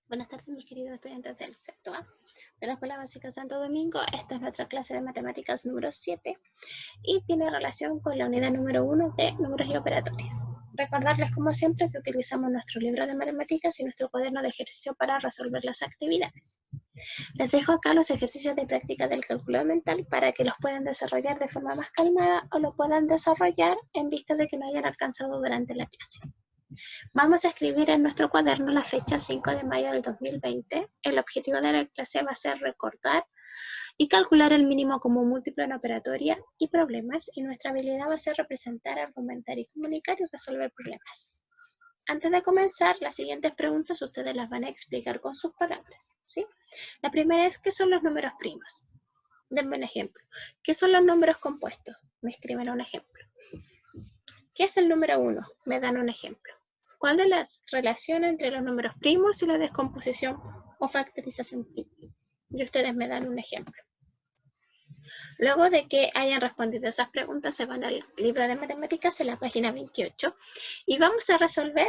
Buenas tardes, mis queridos estudiantes del sexto A de la Escuela Básica Santo Domingo. Esta es nuestra clase de matemáticas número 7 y tiene relación con la unidad número 1 de números y operatorios. Recordarles, como siempre, que utilizamos nuestro libro de matemáticas y nuestro cuaderno de ejercicio para resolver las actividades. Les dejo acá los ejercicios de práctica del cálculo mental para que los puedan desarrollar de forma más calmada o lo puedan desarrollar en vista de que no hayan alcanzado durante la clase. Vamos a escribir en nuestro cuaderno la fecha 5 de mayo del 2020. El objetivo de la clase va a ser recordar y calcular el mínimo común múltiplo en operatoria y problemas, y nuestra habilidad va a ser representar, argumentar y comunicar y resolver problemas. Antes de comenzar, las siguientes preguntas ustedes las van a explicar con sus palabras, ¿sí? La primera es, ¿qué son los números primos? Denme un ejemplo. ¿Qué son los números compuestos? Me escriben un ejemplo. ¿Qué es el número 1? Me dan un ejemplo. ¿Cuál de las relaciones entre los números primos y la descomposición o factorización? Y ustedes me dan un ejemplo. Luego de que hayan respondido esas preguntas, se van al libro de matemáticas en la página 28 y vamos a resolver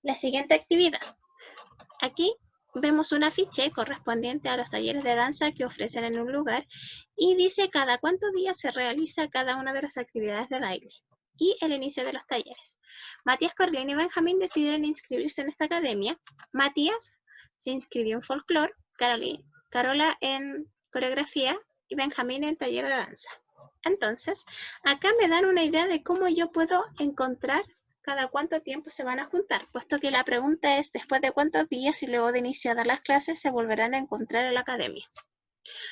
la siguiente actividad. Aquí vemos un afiche correspondiente a los talleres de danza que ofrecen en un lugar y dice cada cuántos días se realiza cada una de las actividades de baile y el inicio de los talleres. Matías Corleone y Benjamín decidieron inscribirse en esta academia. Matías se inscribió en folclore, Carola en coreografía y Benjamín en taller de danza. Entonces, acá me dan una idea de cómo yo puedo encontrar cada cuánto tiempo se van a juntar, puesto que la pregunta es después de cuántos días y luego de iniciadas las clases se volverán a encontrar en la academia.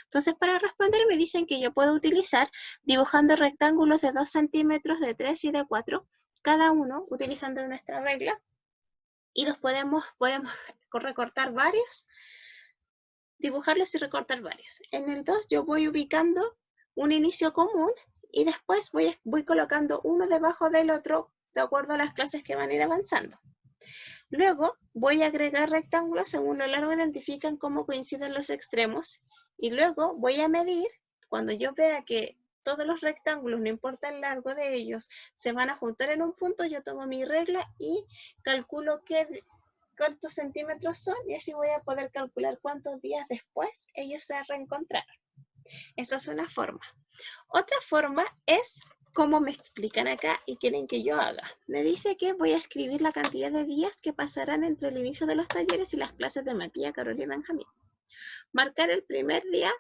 Entonces, para responder me dicen que yo puedo utilizar dibujando rectángulos de 2 centímetros, de 3 y de 4, cada uno utilizando nuestra regla, y los podemos recortar varios, dibujarlos y recortar varios. En el 2 yo voy ubicando un inicio común y después voy colocando uno debajo del otro de acuerdo a las clases que van a ir avanzando. Luego voy a agregar rectángulos según lo largo identifican cómo coinciden los extremos y luego voy a medir cuando yo vea que todos los rectángulos, no importa el largo de ellos, se van a juntar en un punto, yo tomo mi regla y calculo cuántos centímetros son y así voy a poder calcular cuántos días después ellos se reencontraron. Esa es una forma. Otra forma es como me explican acá y quieren que yo haga. Me dice que voy a escribir la cantidad de días que pasarán entre el inicio de los talleres y las clases de Matías, Carol y Benjamín. Marcar el primer día,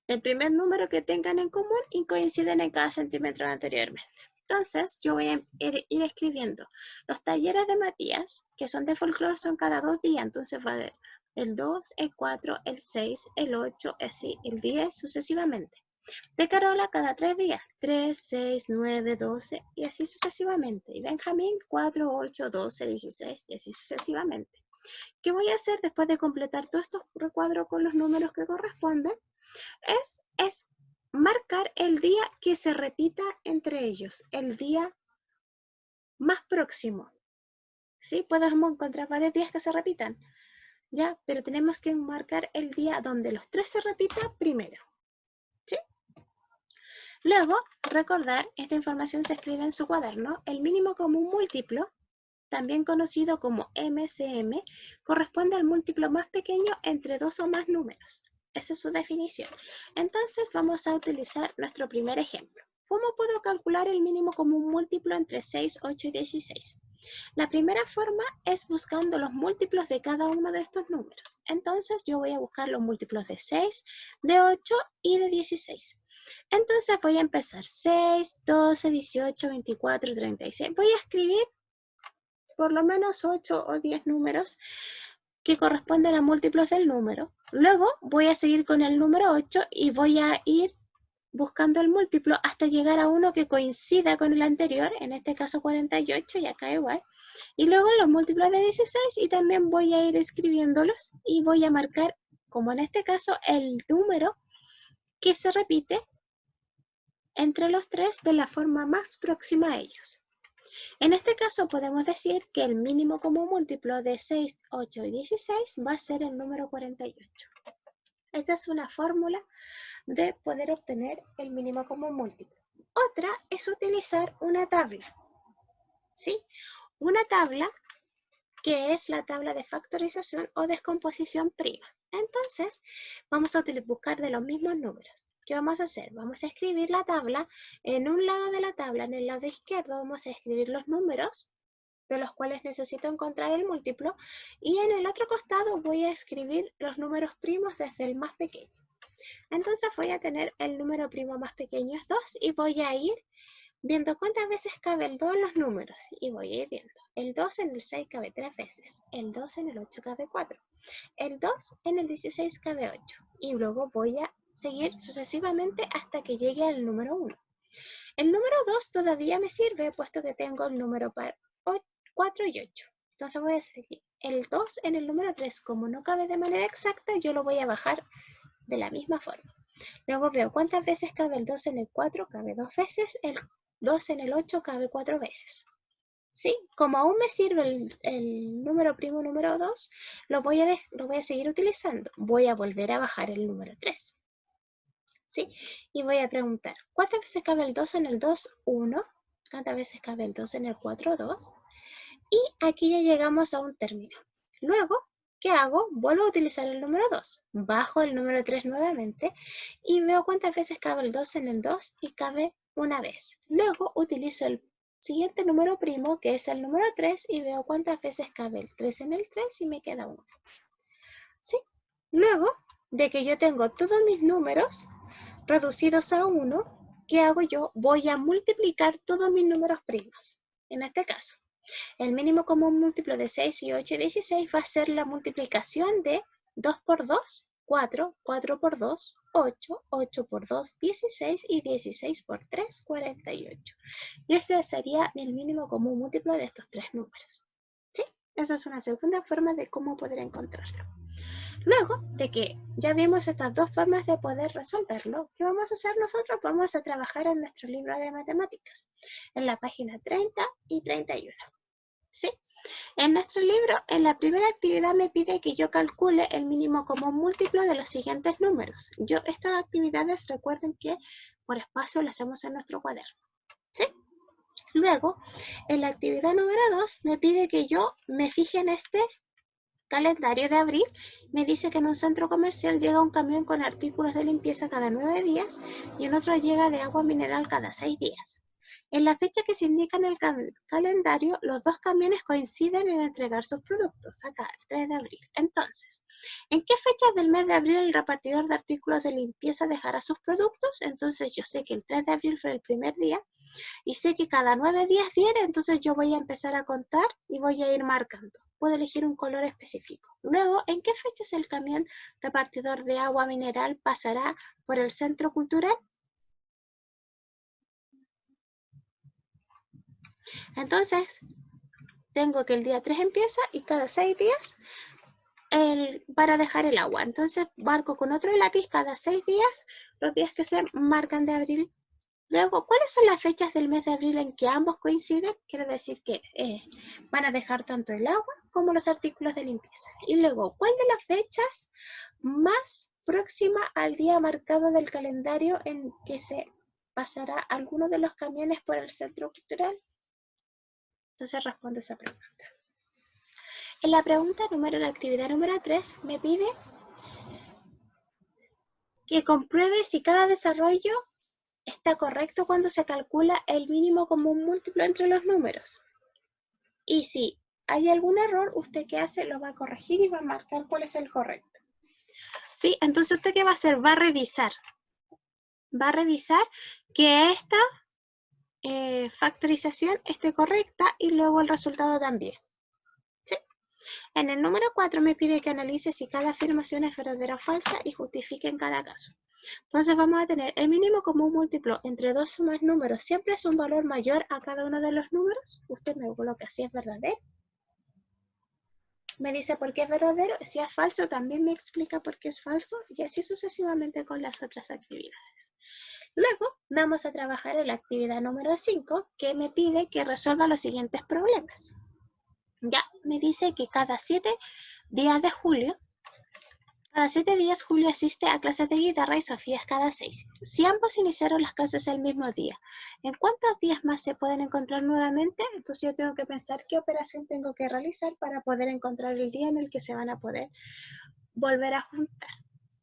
el primer número que tengan en común y coinciden en cada centímetro anteriormente. Entonces, yo voy a ir escribiendo. Los talleres de Matías, que son de folclore, son cada 2 días. Entonces va a haber el 2, el 4, el 6, el 8, así, el 10, sucesivamente. De Carola cada 3 días, 3, 6, 9, 12 y así sucesivamente. Y Benjamín 4, 8, 12, 16 y así sucesivamente. ¿Qué voy a hacer después de completar todos estos recuadros con los números que corresponden? Es marcar el día que se repita entre ellos, el día más próximo. ¿Sí? Podemos encontrar varios días que se repitan, ¿ya? Pero tenemos que marcar el día donde los 3 se repitan primero. ¿Sí? Luego, recordar, esta información se escribe en su cuaderno, el mínimo común múltiplo, también conocido como MCM, corresponde al múltiplo más pequeño entre 2 o más números. Esa es su definición. Entonces vamos a utilizar nuestro primer ejemplo. ¿Cómo puedo calcular el mínimo común múltiplo entre 6, 8 y 16? La primera forma es buscando los múltiplos de cada uno de estos números. Entonces yo voy a buscar los múltiplos de 6, de 8 y de 16. Entonces voy a empezar 6, 12, 18, 24, 36. Voy a escribir por lo menos 8 o 10 números que corresponden a múltiplos del número. Luego voy a seguir con el número 8 y voy a ir buscando el múltiplo hasta llegar a uno que coincida con el anterior, en este caso 48 y acá igual. Y luego los múltiplos de 16 y también voy a ir escribiéndolos y voy a marcar, como en este caso, el número que se repite entre los 3 de la forma más próxima a ellos. En este caso podemos decir que el mínimo común múltiplo de 6, 8 y 16 va a ser el número 48. Esta es una fórmula de poder obtener el mínimo común múltiplo. Otra es utilizar una tabla, ¿sí? Una tabla que es la tabla de factorización o descomposición prima. Entonces, vamos a buscar de los mismos números. ¿Qué vamos a hacer? Vamos a escribir la tabla. En un lado de la tabla, en el lado izquierdo, vamos a escribir los números de los cuales necesito encontrar el múltiplo, y en el otro costado voy a escribir los números primos desde el más pequeño. Entonces voy a tener el número primo más pequeño es 2 y voy a ir viendo cuántas veces cabe el 2 en los números, y voy a ir viendo. El 2 en el 6 cabe 3 veces, el 2 en el 8 cabe 4, el 2 en el 16 cabe 8, y luego voy a seguir sucesivamente hasta que llegue al número 1. El número 2 todavía me sirve, puesto que tengo el número 4 y 8. Entonces voy a seguir. El 2 en el número 3, como no cabe de manera exacta, yo lo voy a bajar de la misma forma. Luego veo cuántas veces cabe el 2 en el 4, cabe 2 veces, el 2 en el 8 cabe 4 veces. ¿Sí? Como aún me sirve el número primo número 2, lo voy a seguir utilizando. Voy a volver a bajar el número 3. ¿Sí? Y voy a preguntar, ¿cuántas veces cabe el 2 en el 2? 1. ¿Cuántas veces cabe el 2 en el 4? 2. Y aquí ya llegamos a un término. Luego, ¿qué hago? Vuelvo a utilizar el número 2. Bajo el número 3 nuevamente y veo cuántas veces cabe el 2 en el 2 y cabe una vez. Luego utilizo el siguiente número primo, que es el número 3, y veo cuántas veces cabe el 3 en el 3 y me queda 1. ¿Sí? Luego de que yo tengo todos mis números reducidos a 1, ¿qué hago yo? Voy a multiplicar todos mis números primos. En este caso, el mínimo común múltiplo de 6 y 8 y 16 va a ser la multiplicación de 2 por 2, 4, 4 por 2, 8, 8 por 2, 16 y 16 por 3, 48. Y ese sería el mínimo común múltiplo de estos tres números. ¿Sí? Esa es una segunda forma de cómo poder encontrarlo. Luego de que ya vimos estas dos formas de poder resolverlo, ¿qué vamos a hacer nosotros? Vamos a trabajar en nuestro libro de matemáticas, en la página 30 y 31. ¿Sí? En nuestro libro, en la primera actividad me pide que yo calcule el mínimo común múltiplo de los siguientes números. Estas actividades, recuerden que por espacio las hacemos en nuestro cuaderno. ¿Sí? Luego, en la actividad número 2, me pide que yo me fije en este calendario de abril. Me dice que en un centro comercial llega un camión con artículos de limpieza cada 9 días y en otro llega de agua mineral cada 6 días. En la fecha que se indica en el calendario, los dos camiones coinciden en entregar sus productos, acá, el 3 de abril. Entonces, ¿en qué fecha del mes de abril el repartidor de artículos de limpieza dejará sus productos? Entonces, yo sé que el 3 de abril fue el primer día y sé que cada 9 días viene, entonces yo voy a empezar a contar y voy a ir marcando. Puedo elegir un color específico. Luego, ¿en qué fechas el camión repartidor de agua mineral pasará por el centro cultural? Entonces, tengo que el día 3 empieza y cada 6 días para dejar el agua. Entonces, marco con otro lápiz cada 6 días los días que se marcan de abril. Luego, ¿cuáles son las fechas del mes de abril en que ambos coinciden? Quiere decir que van a dejar tanto el agua como los artículos de limpieza. Y luego, ¿cuál de las fechas más próxima al día marcado del calendario en que se pasará alguno de los camiones por el centro cultural? Entonces responde esa pregunta. En la la actividad número 3, me pide que compruebe si cada desarrollo está correcto cuando se calcula el mínimo común múltiplo entre los números. Y si hay algún error, ¿usted qué hace? Lo va a corregir y va a marcar cuál es el correcto. ¿Sí? Entonces, ¿usted qué va a hacer? Va a revisar. Va a revisar que esta factorización esté correcta y luego el resultado también. ¿Sí? En el número 4 me pide que analice si cada afirmación es verdadera o falsa y justifique en cada caso. Entonces vamos a tener el mínimo común múltiplo entre dos o más números. Siempre es un valor mayor a cada uno de los números. Usted me coloca si es verdadero. Me dice por qué es verdadero. Si es falso, también me explica por qué es falso. Y así sucesivamente con las otras actividades. Luego vamos a trabajar en la actividad número 5, que me pide que resuelva los siguientes problemas. Ya me dice que cada 7 días de julio Cada 7 días Julio asiste a clases de guitarra y Sofía es cada 6. Si ambos iniciaron las clases el mismo día, ¿en cuántos días más se pueden encontrar nuevamente? Entonces yo tengo que pensar qué operación tengo que realizar para poder encontrar el día en el que se van a poder volver a juntar.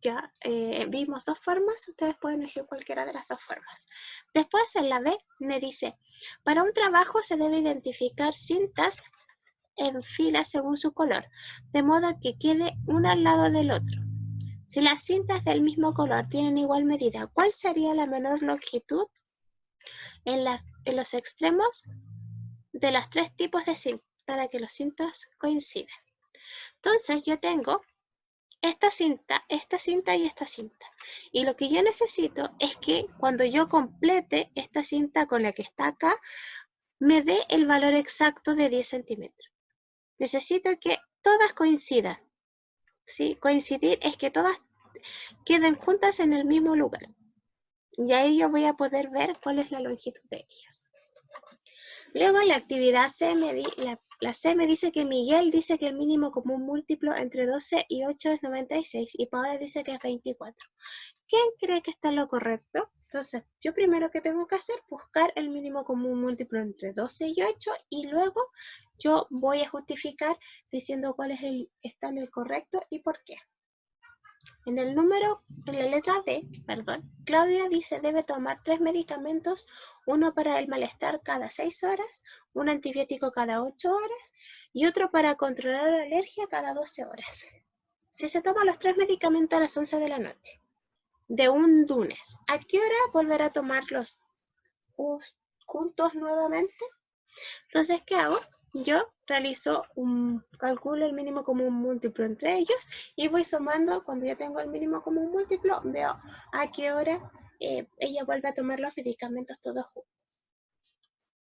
Ya vimos dos formas, ustedes pueden elegir cualquiera de las dos formas. Después en la B me dice, para un trabajo se debe identificar cintas en fila según su color, de modo que quede uno al lado del otro. Si las cintas del mismo color tienen igual medida, ¿cuál sería la menor longitud en los extremos de los tres tipos de cintas para que las cintas coincidan? Entonces yo tengo esta cinta y esta cinta. Y lo que yo necesito es que cuando yo complete esta cinta con la que está acá, me dé el valor exacto de 10 centímetros. Necesito que todas coincidan. ¿Sí? Coincidir es que todas queden juntas en el mismo lugar. Y ahí yo voy a poder ver cuál es la longitud de ellas. Luego la actividad C la C me dice que Miguel dice que el mínimo común múltiplo entre 12 y 8 es 96 y Paola dice que es 24. ¿Quién cree que está en lo correcto? Entonces, yo primero que tengo que hacer, buscar el mínimo común múltiplo entre 12 y 8 y luego yo voy a justificar diciendo cuál está en el correcto y por qué. En la letra D, Claudia dice debe tomar 3 medicamentos, uno para el malestar cada 6 horas, un antibiótico cada 8 horas y otro para controlar la alergia cada 12 horas. Si se toman los 3 medicamentos a las 11 de la noche, de un lunes, ¿a qué hora volverá a tomarlos juntos nuevamente? Entonces, ¿qué hago? Yo realizo calculo el mínimo común múltiplo entre ellos y voy sumando. Cuando ya tengo el mínimo común múltiplo, veo a qué hora ella vuelve a tomar los medicamentos todos juntos.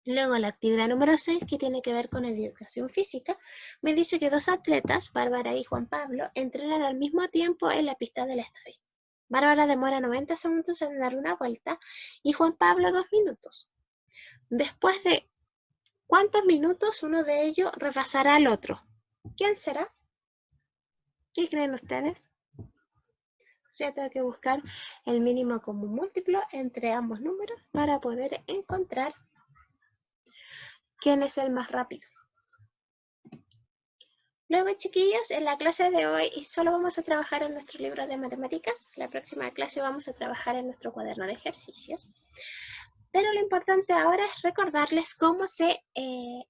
Luego la actividad número 6, que tiene que ver con educación física, me dice que dos atletas, Bárbara y Juan Pablo, entrenan al mismo tiempo en la pista del estadio. Bárbara demora 90 segundos en dar una vuelta y Juan Pablo 2 minutos. Después de ¿cuántos minutos uno de ellos rebasará al otro? ¿Quién será? ¿Qué creen ustedes? O sea, tengo que buscar el mínimo común múltiplo entre ambos números para poder encontrar quién es el más rápido. Luego, chiquillos, en la clase de hoy solo vamos a trabajar en nuestro libro de matemáticas. La próxima clase vamos a trabajar en nuestro cuaderno de ejercicios. Pero lo importante ahora es recordarles cómo se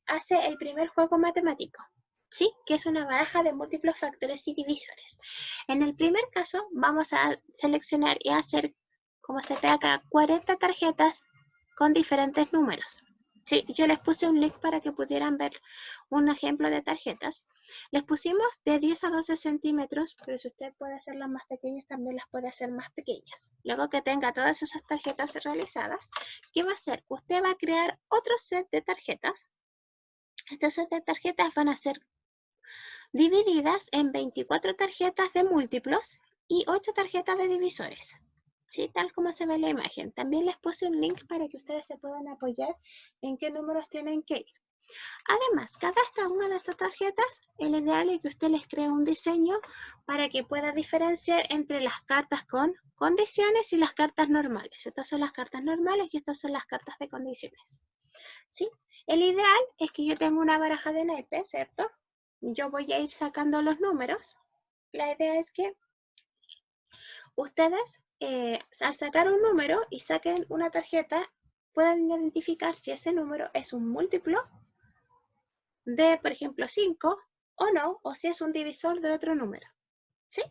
hace el primer juego matemático. ¿Sí? Que es una baraja de múltiplos factores y divisores. En el primer caso, vamos a seleccionar y hacer, como se ve acá, 40 tarjetas con diferentes números. Sí, yo les puse un link para que pudieran ver un ejemplo de tarjetas. Les pusimos de 10 a 12 centímetros, pero si usted puede hacerlas más pequeñas, también las puede hacer más pequeñas. Luego que tenga todas esas tarjetas realizadas, ¿qué va a hacer? Usted va a crear otro set de tarjetas. Este set de tarjetas van a ser divididas en 24 tarjetas de múltiplos y 8 tarjetas de divisores. ¿Sí? Tal como se ve en la imagen. También les puse un link para que ustedes se puedan apoyar en qué números tienen que ir. Además, cada una de estas tarjetas, el ideal es que usted les cree un diseño para que pueda diferenciar entre las cartas con condiciones y las cartas normales. Estas son las cartas normales y estas son las cartas de condiciones. ¿Sí? El ideal es que yo tenga una baraja de naipes, ¿cierto? Yo voy a ir sacando los números. La idea es que ustedes, al sacar un número y saquen una tarjeta, puedan identificar si ese número es un múltiplo de, por ejemplo, 5 o no, o si es un divisor de otro número. ¿Sí?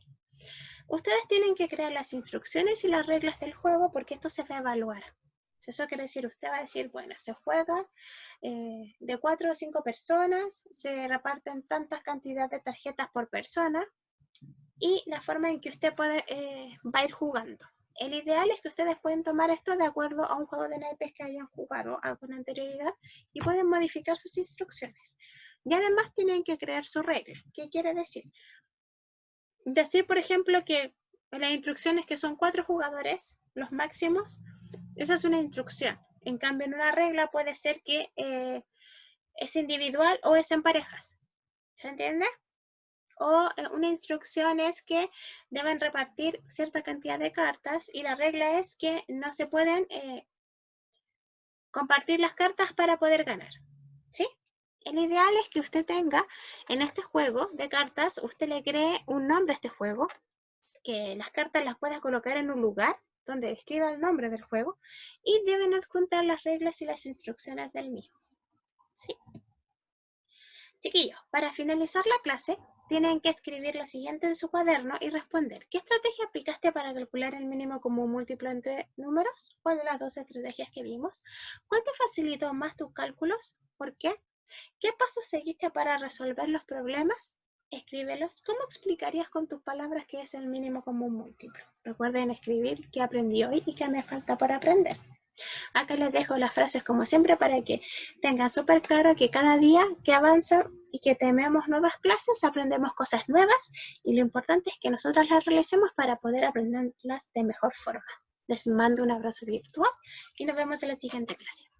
Ustedes tienen que crear las instrucciones y las reglas del juego porque esto se va a evaluar. Eso quiere decir, usted va a decir, bueno, se juega de 4 o 5 personas, se reparten tantas cantidades de tarjetas por persona y la forma en que usted va a ir jugando. El ideal es que ustedes pueden tomar esto de acuerdo a un juego de naipes que hayan jugado con anterioridad y pueden modificar sus instrucciones. Y además tienen que crear su regla. ¿Qué quiere decir? Decir, por ejemplo, que las instrucciones que son 4 jugadores, los máximos, esa es una instrucción. En cambio, en una regla puede ser que es individual o es en parejas. ¿Se entiende? O una instrucción es que deben repartir cierta cantidad de cartas y la regla es que no se pueden compartir las cartas para poder ganar, ¿sí? El ideal es que usted tenga en este juego de cartas, usted le cree un nombre a este juego, que las cartas las pueda colocar en un lugar donde escriba el nombre del juego y deben adjuntar las reglas y las instrucciones del mismo, ¿sí? Chiquillos, para finalizar la clase, tienen que escribir lo siguiente en su cuaderno y responder. ¿Qué estrategia aplicaste para calcular el mínimo común múltiplo entre números? ¿Cuál de las dos estrategias que vimos? ¿Cuál te facilitó más tus cálculos? ¿Por qué? ¿Qué pasos seguiste para resolver los problemas? Escríbelos. ¿Cómo explicarías con tus palabras qué es el mínimo común múltiplo? Recuerden escribir qué aprendí hoy y qué me falta por aprender. Acá les dejo las frases como siempre para que tengan súper claro que cada día que avanza y que tenemos nuevas clases aprendemos cosas nuevas y lo importante es que nosotros las realicemos para poder aprenderlas de mejor forma. Les mando un abrazo virtual y nos vemos en la siguiente clase.